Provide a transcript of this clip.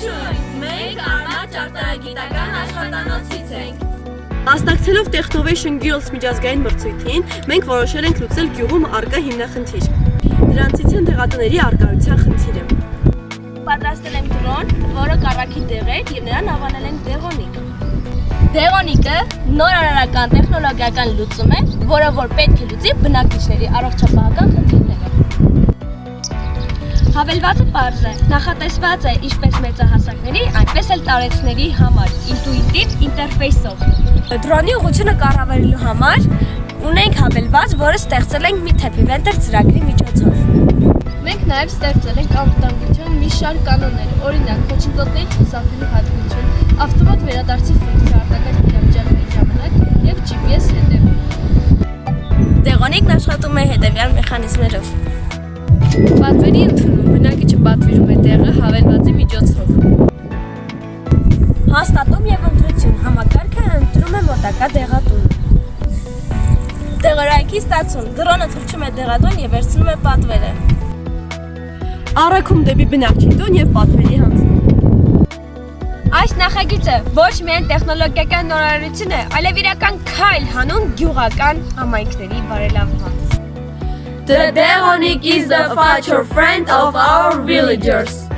Ողջույն, մենք Արմատ ճարտարագիտական աշխատանոցից ենք։ Մասնակցելով Technovation Girls միջազգային մրցույթին, մենք որոշել ենք լուծել գյուղում առկա հիմնախնդիր։ Դրանցից են դեղատների առկայության խնդիրը։ Պատրաստել ենք դրոն, որը կառավարի դեղեր եւ նրան անվանել ենք դեղոնիկ։ Դեղոնիկը նոր արարական տեխնոլոգիական լուծում է, որը որ պետք է լուծի բնակիչների առողջապահական խնդիրները։ Հավելվածը պարզ է, նախատեսված է ինչպես մեծահասակների, այնպես էլ տարեցների համար ինտուիտիվ ինտերֆեյսով։ Դրոնի ուղղությունը կառավարելու համար ունենք հավելված, որը ստեղծել ենք մի Թեփիվենտեր ծրագրի միջոցով։ Մենք նաև ստեղծել ենք անվտանգության մի շարք կանոններ, օրինակ խոչընդոտների ցուցաբերելու հատկություն, ավտոմատ վերադարձի ֆունկցիա արտակարգ իրավիճակների ժամանակ եւ GPS հետևում։ Դեղոնիկն աշխատում է հետևյալ մեխանիզմներով։ Պատվերի ընդունում, բնակիչը պատվիրում է տեղը հավելվածի միջոցով։ Հաստատում եւ ընտրություն, համակարգը ընտրում է մոտակա դեղատուն։ Դեղորայքի ստացում, դրոնը թռչում է դեղատուն եւ վերցնում է պատվերը։ Առաքում դեպի բնակչի տուն եւ պատվերի հանձնում։ Այս նախագիծը ոչ միայն տեխնոլոգիական նորարարություն է, այլև իրական քայլ հանուն գյուղական համայնքների բարելավման։ The Dehonic is the future friend of our villagers.